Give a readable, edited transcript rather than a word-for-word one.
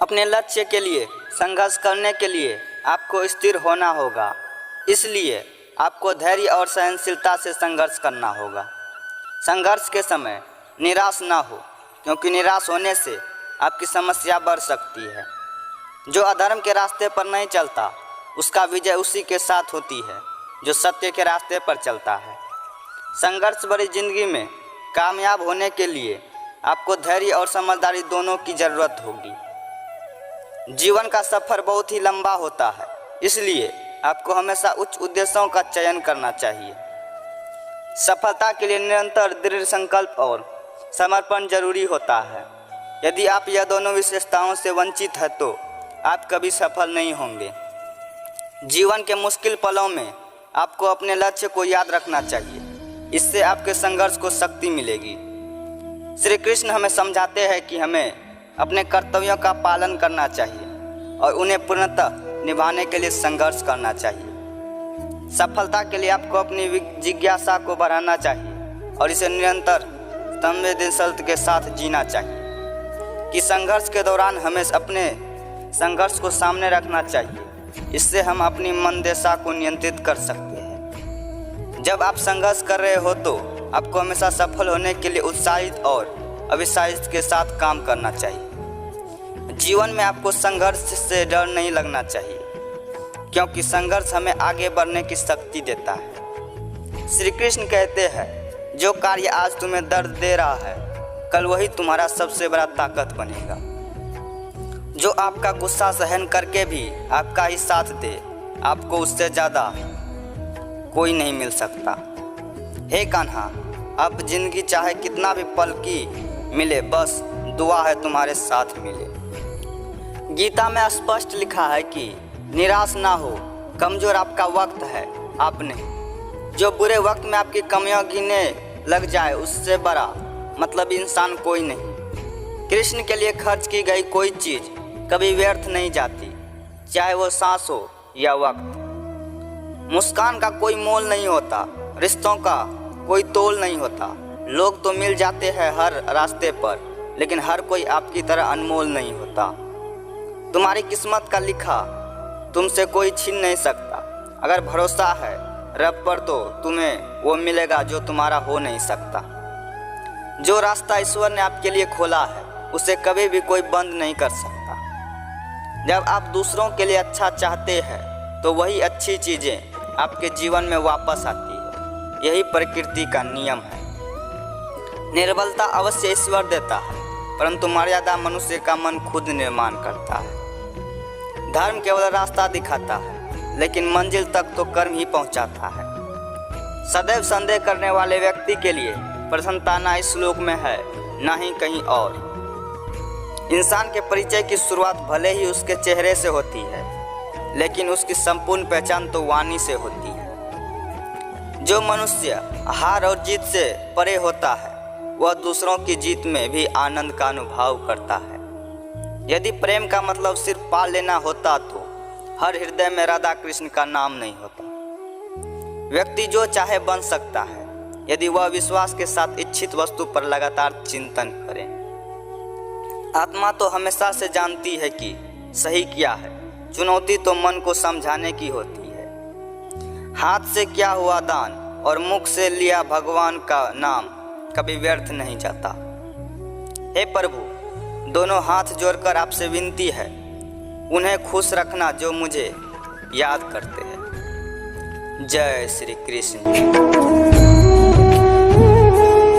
अपने लक्ष्य के लिए संघर्ष करने के लिए आपको स्थिर होना होगा। इसलिए आपको धैर्य और सहनशीलता से संघर्ष करना होगा। संघर्ष के समय निराश ना हो, क्योंकि निराश होने से आपकी समस्या बढ़ सकती है। जो अधर्म के रास्ते पर नहीं चलता उसका विजय उसी के साथ होती है जो सत्य के रास्ते पर चलता है। संघर्ष भरी जिंदगी में कामयाब होने के लिए आपको धैर्य और समझदारी दोनों की ज़रूरत होगी। जीवन का सफ़र बहुत ही लंबा होता है, इसलिए आपको हमेशा उच्च उद्देश्यों का चयन करना चाहिए। सफलता के लिए निरंतर दृढ़ संकल्प और समर्पण जरूरी होता है। यदि आप यह दोनों विशेषताओं से वंचित हैं तो आप कभी सफल नहीं होंगे। जीवन के मुश्किल पलों में आपको अपने लक्ष्य को याद रखना चाहिए, इससे आपके संघर्ष को शक्ति मिलेगी। श्री कृष्ण हमें समझाते हैं कि हमें अपने कर्तव्यों का पालन करना चाहिए और उन्हें पूर्णतः निभाने के लिए संघर्ष करना चाहिए। सफलता के लिए आपको अपनी जिज्ञासा को बढ़ाना चाहिए और इसे निरंतर संवेदनशीलता के साथ जीना चाहिए। कि संघर्ष के दौरान हमें अपने संघर्ष को सामने रखना चाहिए, इससे हम अपनी मन दशा को नियंत्रित कर सकते हैं। जब आप संघर्ष कर रहे हो तो आपको हमेशा सफल होने के लिए उत्साहित और अविश्वास के साथ काम करना चाहिए। जीवन में आपको संघर्ष से डर नहीं लगना चाहिए, क्योंकि संघर्ष हमें आगे बढ़ने की शक्ति देता है। श्री कृष्ण कहते हैं, जो कार्य आज तुम्हें दर्द दे रहा है कल वही तुम्हारा सबसे बड़ा ताकत बनेगा। जो आपका गुस्सा सहन करके भी आपका ही साथ दे, आपको उससे ज़्यादा कोई नहीं मिल सकता। हे कान्हा, अब जिंदगी चाहे कितना भी पल की मिले, बस दुआ है तुम्हारे साथ मिले। गीता में स्पष्ट लिखा है कि निराश ना हो, कमज़ोर आपका वक्त है, आप नहीं। जो बुरे वक्त में आपकी कमियां गिनने लग जाए उससे बड़ा मतलब इंसान कोई नहीं। कृष्ण के लिए खर्च की गई कोई चीज़ कभी व्यर्थ नहीं जाती, चाहे वो सांस हो या वक्त। मुस्कान का कोई मोल नहीं होता, रिश्तों का कोई तोल नहीं होता। लोग तो मिल जाते हैं हर रास्ते पर, लेकिन हर कोई आपकी तरह अनमोल नहीं होता। तुम्हारी किस्मत का लिखा तुमसे कोई छीन नहीं सकता। अगर भरोसा है रब पर तो तुम्हें वो मिलेगा जो तुम्हारा हो नहीं सकता। जो रास्ता ईश्वर ने आपके लिए खोला है उसे कभी भी कोई बंद नहीं कर सकता। जब आप दूसरों के लिए अच्छा चाहते हैं तो वही अच्छी चीज़ें आपके जीवन में वापस आती है। यही प्रकृति का नियम है। निर्बलता अवश्य ईश्वर देता है, परंतु मर्यादा मनुष्य का मन खुद निर्माण करता है। धर्म केवल रास्ता दिखाता है, लेकिन मंजिल तक तो कर्म ही पहुंचाता है। सदैव संदेह करने वाले व्यक्ति के लिए प्रसन्नता ना इस श्लोक में है ना ही कहीं और। इंसान के परिचय की शुरुआत भले ही उसके चेहरे से होती है, लेकिन उसकी संपूर्ण पहचान तो वाणी से होती है। जो मनुष्य हार और जीत से परे होता है वह दूसरों की जीत में भी आनंद का अनुभव करता है। यदि प्रेम का मतलब सिर्फ पा लेना होता तो हर हृदय में राधा कृष्ण का नाम नहीं होता। व्यक्ति जो चाहे बन सकता है, यदि वह विश्वास के साथ इच्छित वस्तु पर लगातार चिंतन करे। आत्मा तो हमेशा से जानती है कि सही क्या है, चुनौती तो मन को समझाने की होती है। हाथ से क्या हुआ दान और मुख से लिया भगवान का नाम कभी व्यर्थ नहीं जाता। हे प्रभु, दोनों हाथ जोड़कर आपसे विनती है, उन्हें खुश रखना जो मुझे याद करते हैं। जय श्री कृष्ण।